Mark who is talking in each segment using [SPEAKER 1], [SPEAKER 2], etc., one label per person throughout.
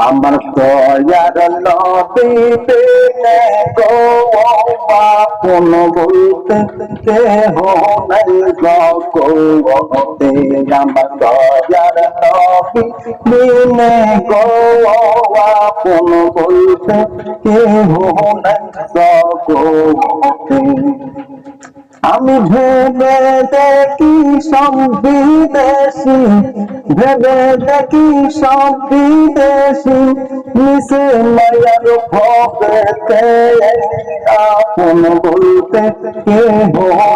[SPEAKER 1] আমার দয়ার নবী পেলে গো আপন বলতে কেহ নাই জগতে। আমার দয়ার নবী পেলে গো আপন বলতে কেহ নাই জগতে। আমি ভেবে দেখি সব বিদেশি, ভেবে দেখি সব বিদেশি, মিশে মায়ার ভবেতে আপন বলতে কেহ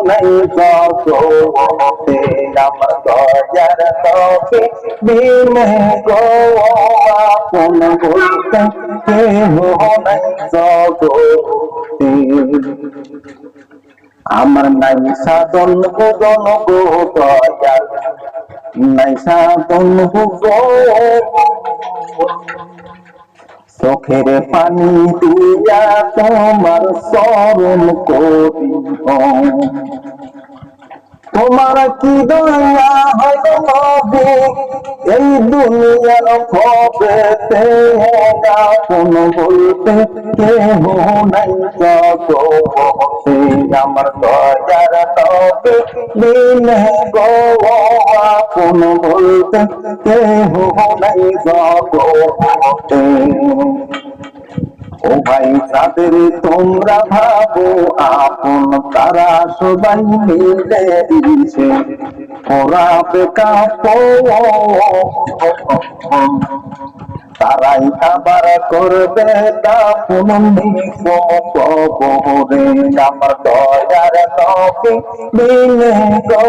[SPEAKER 1] নাই জগতে। আমার দয়ার নবী বিনে গো আপন বলতে কেহ নাই জগতে। আমার নাই সাধন ভুবন গো দয়াল, নাই সাধন ভুবন, চোখের পানি দিয়া তোমার চরণ করিব। তোমার কি দয়া হয় নবী এই দুনিয়ার ভবেতে আপন বলতে কেহ নাই জগতে। আমার দয়ার নবী বিনে গো আপন বলতে কেহ নাই জগতে। ও ভাই যাদের তোমরা ভাবো আপন, তারা সবাই মিলে দিছে ওরা বেকাপ। তারাই আবার করবে দাফন কবরে। আমার দয়ার নবী বিনে গো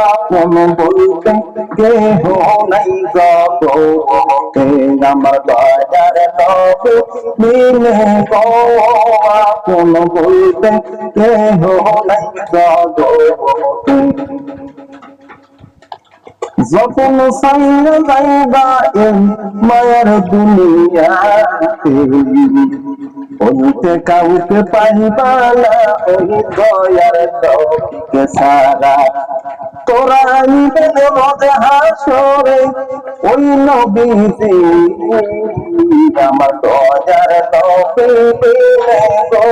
[SPEAKER 1] আপন বলতে কেহ নাই জগতে। আমার দয়ার নবী বিনে গো আপন বলতে কেহ নাই জগতে। যখন সাইরা যাইবা এই মায়ার দুনিয়াতে, ওইতে কাউকে পাইবা না ওই দয়ার নবীকে ছাড়া। তোরা আইবেন রোজে হাসরে ওই নবীজি, আমার দয়ার নবী বিনে গো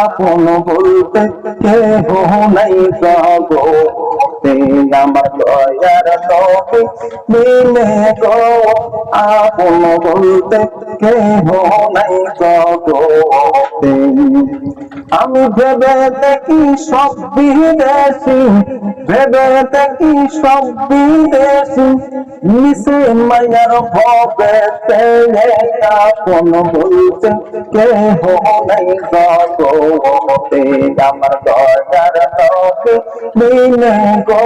[SPEAKER 1] আপন বলতে কেহ নাই জগতে। আমার দয়ার নবী বিনে গো আপন বলতে কেহ নাই জগতে। আমি ভেবে দেখি সব বিদেশি, ভেবে দেখি সব বিদেশি, মিশে মায়ার ভবেতে আপন বলতে কেহ নাই জগতে। আমার দয়ার নবী বিনে গো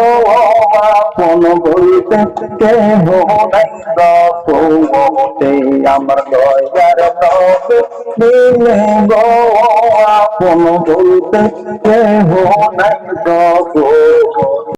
[SPEAKER 1] আপন বলতে কেহ নাই জগতে। আমার দয়ার নবী বিনে গো আপন বলতে কেহ নাই জগতে।